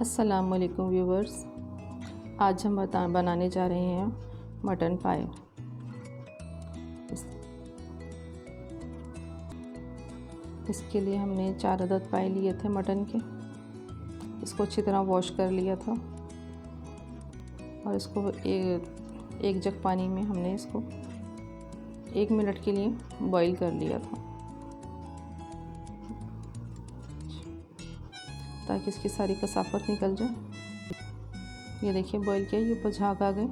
अस्सलाम वालेकुम व्यूवर्स, आज हम बनाने जा रहे हैं मटन पाए। इसके लिए हमने 4 अदद पाए लिए थे मटन के। इसको अच्छी तरह वॉश कर लिया था और इसको एक जग पानी में हमने इसको 1 मिनट के लिए बॉईल कर लिया था ताकि इसकी सारी कसाफत निकल जाए। ये देखिए बॉईल किया, ये ऊपर झाग आ गए।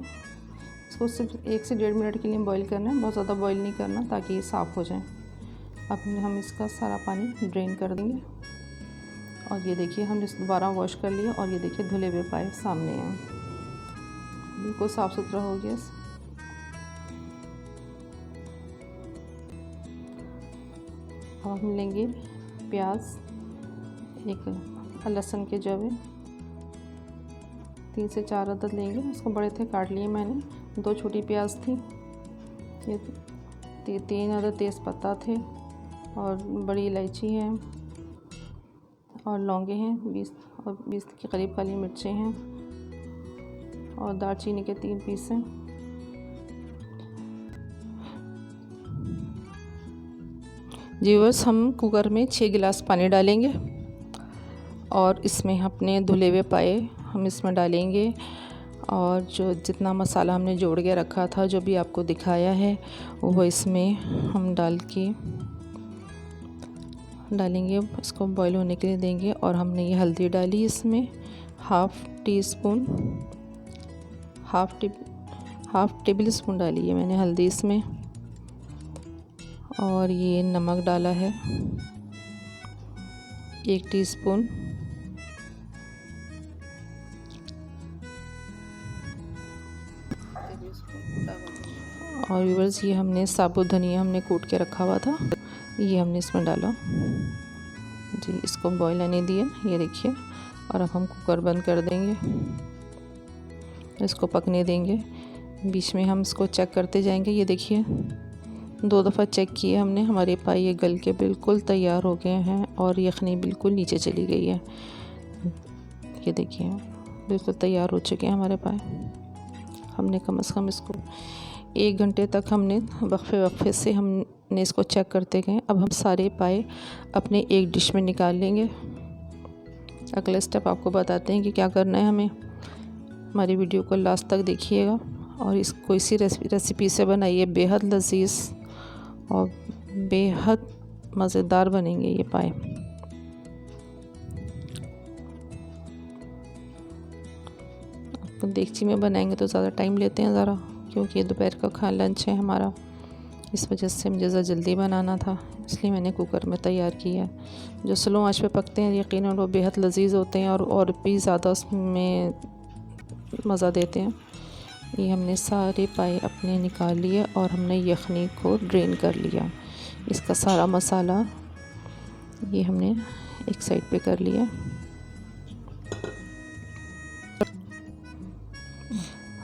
इसको सिर्फ 1 से 1.5 मिनट के लिए बॉईल करना है, बहुत ज़्यादा बॉईल नहीं करना ताकि ये साफ़ हो जाए। अब हम इसका सारा पानी ड्रेन कर देंगे और ये देखिए हमने इस दोबारा वॉश कर लिया और ये देखिए धुले हुए पाए सामने हैं, बिल्कुल साफ़ सुथरा हो गया। अब हम लेंगे प्याज, एक लहसुन के जवे 3 से 4 अदद लेंगे। इसको बड़े थे, काट लिए मैंने। 2 छोटी प्याज थी, ये 3 अदद तेज़पत्ता थे और बड़ी इलायची है और लौंगे हैं 20 के करीब, काली मिर्चें हैं और दालचीनी के 3 पीस हैं। व्यूअर्स, हम कुकर में 6 गिलास पानी डालेंगे और इसमें अपने धुले हुए पाए हम इसमें डालेंगे और जो जितना मसाला हमने जोड़ के रखा था, जो भी आपको दिखाया है, वो इसमें हम डालेंगे। इसको बॉईल होने के लिए देंगे और हमने ये हल्दी डाली इसमें हाफ़ टेबल स्पून डाली है मैंने हल्दी इसमें, और ये नमक डाला है 1 टीस्पून, और व्यूअर्स ये हमने साबुत धनिया हमने कूट के रखा हुआ था, ये हमने इसमें डाला जी। इसको बॉईल आने दिए, ये देखिए, और अब हम कुकर बंद कर देंगे, इसको पकने देंगे। बीच में हम इसको चेक करते जाएंगे। ये देखिए 2 दफ़ा चेक किए हमने, हमारे पाए ये गल के बिल्कुल तैयार हो गए हैं और यखनी बिल्कुल नीचे चली गई है। ये देखिए बिल्कुल तैयार हो चुके हैं हमारे पाए। हमने कम से कम इसको 1 घंटे तक हमने वक्फे से हमने इसको चेक करते गए। अब हम सारे पाए अपने एक डिश में निकाल लेंगे। अगला स्टेप आपको बताते हैं कि क्या करना है हमें। हमारी वीडियो को लास्ट तक देखिएगा और इसको इसी रेसिपी से बनाइए। बेहद लजीज और बेहद मज़ेदार बनेंगे ये पाए। देगची में बनाएंगे तो ज़्यादा टाइम लेते हैं ज़रा, क्योंकि ये दोपहर का लंच है हमारा, इस वजह से मुझे ज़रा जल्दी बनाना था, इसलिए मैंने कुकर में तैयार किया है। जो स्लो आंच पे पकते हैं यकीनन वो बेहद लजीज होते हैं और भी ज़्यादा उसमें मज़ा देते हैं। ये हमने सारे पाए अपने निकाल लिए और हमने यखनी को ड्रेन कर लिया। इसका सारा मसाला ये हमने एक साइड पे कर लिया।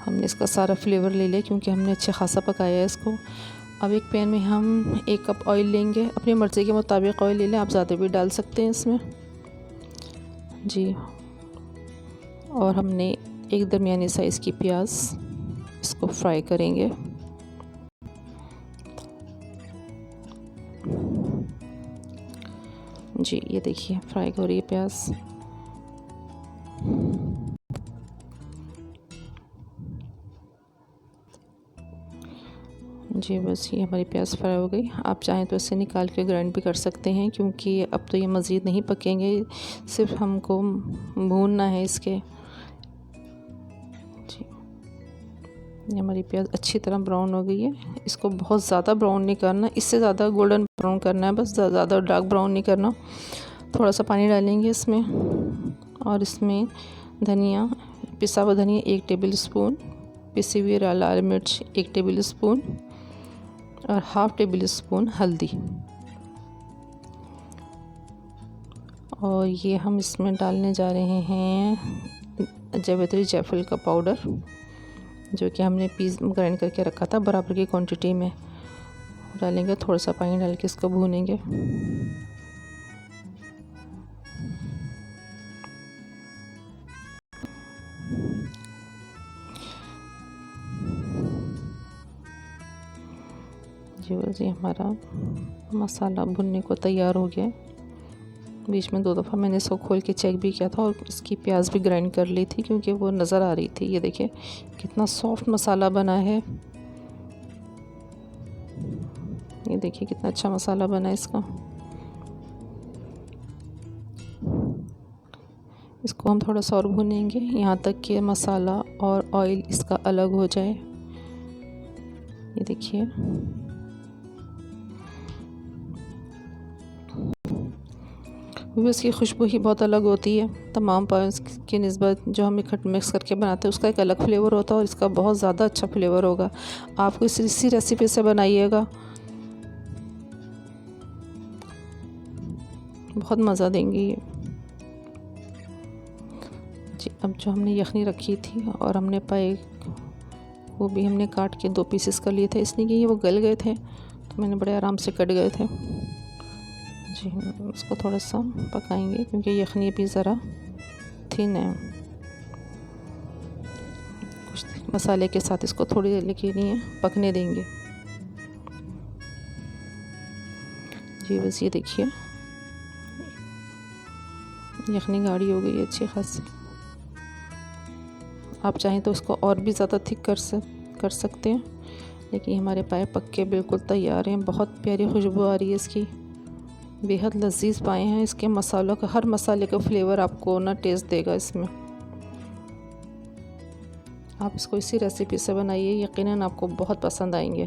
हमने इसका सारा फ्लेवर ले लिया क्योंकि हमने अच्छा खासा पकाया है इसको। अब एक पैन में हम 1 कप ऑयल लेंगे, अपनी मर्ज़ी के मुताबिक ऑयल ले लें, आप ज़्यादा भी डाल सकते हैं इसमें जी। और हमने एक दरमियानी साइज़ की प्याज, इसको फ्राई करेंगे। जी ये देखिए फ्राई हो रही है प्याज। जी बस ये हमारी प्याज फ्राई हो गई। आप चाहें तो इसे निकाल के ग्राइंड भी कर सकते हैं, क्योंकि अब तो ये मज़ीद नहीं पकेंगे, सिर्फ हमको भूनना है इसके जी। ये हमारी प्याज अच्छी तरह ब्राउन हो गई है। इसको बहुत ज़्यादा ब्राउन नहीं करना, इससे ज़्यादा गोल्डन ब्राउन करना है, बस ज़्यादा डार्क ब्राउन नहीं करना। थोड़ा सा पानी डालेंगे इसमें और इसमें धनिया, पिसा हुआ धनिया 1 टेबल स्पून, पिसी हुई लाल मिर्च 1 टेबल स्पून और हाफ़ टेबल स्पून हल्दी, और ये हम इसमें डालने जा रहे हैं जावित्री जायफल का पाउडर, जो कि हमने ग्राइंड करके रखा था बराबर की क्वांटिटी में डालेंगे। थोड़ा सा पानी डाल के इसको भूनेंगे। जी बस ये हमारा मसाला भुनने को तैयार हो गया है। बीच में 2 दफ़ा मैंने इसको खोल के चेक भी किया था और इसकी प्याज भी ग्राइंड कर ली थी क्योंकि वो नज़र आ रही थी। ये देखिए कितना सॉफ्ट मसाला बना है। ये देखिए कितना अच्छा मसाला बना है इसका। इसको हम थोड़ा सा और भूनेंगे यहाँ तक कि मसाला और ऑयल इसका अलग हो जाए। ये देखिए भी इसकी खुशबू ही बहुत अलग होती है। तमाम पायस की निस्बत जो हम इकट्ठे मिक्स करके बनाते हैं उसका एक अलग फ्लेवर होता है और इसका बहुत ज़्यादा अच्छा फ्लेवर होगा। आपको इसी रेसिपी से बनाइएगा, बहुत मज़ा देंगी ये। जी अब जो हमने यखनी रखी थी और हमने पाए वो भी हमने काट के 2 पीसेस कर लिए थे, इसलिए कि वो गल गए थे तो मैंने बड़े आराम से कट गए थे। जी इसको थोड़ा सा पकाएंगे क्योंकि यखनी भी ज़रा थिन है। कुछ मसाले के साथ इसको थोड़ी देर के लिए पकने देंगे। जी बस ये देखिए यखनी गाढ़ी हो गई है अच्छी खासी। आप चाहें तो इसको और भी ज़्यादा थिक कर सकते हैं, लेकिन हमारे पाए पक्के बिल्कुल तैयार हैं। बहुत प्यारी खुशबू आ रही है इसकी, बेहद लजीज पाए हैं। इसके मसालों का, हर मसाले का फ्लेवर आपको ना टेस्ट देगा इसमें। आप इसको इसी रेसिपी से बनाइए, यकीनन आपको बहुत पसंद आएंगे।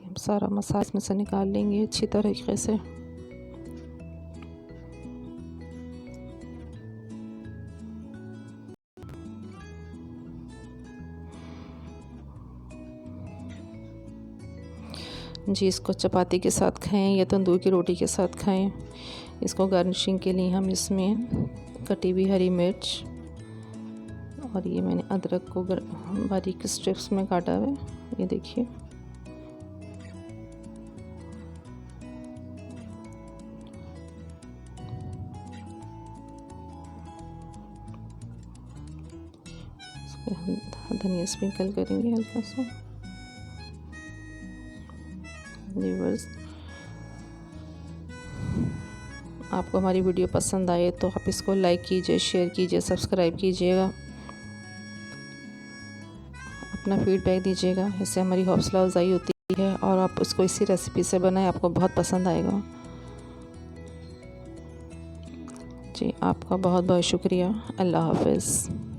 हम सारा मसाला इसमें से निकाल लेंगे अच्छी तरीके से। जी इसको चपाती के साथ खाएं या तंदूर की रोटी के साथ खाएं। इसको गार्निशिंग के लिए हम इसमें कटी हुई हरी मिर्च और ये मैंने अदरक को बारीक स्ट्रिप्स में काटा है। ये देखिए हम धनिया स्प्रिंकल करेंगे हल्का सा। व्यूअर्स आपको हमारी वीडियो पसंद आए तो आप इसको लाइक कीजिए, शेयर कीजिए, सब्सक्राइब कीजिएगा, अपना फीडबैक दीजिएगा। इससे हमारी हौसला अफजाई होती है और आप उसको इसी रेसिपी से बनाएं, आपको बहुत पसंद आएगा। जी आपका बहुत बहुत शुक्रिया। अल्लाह हाफ़िज़।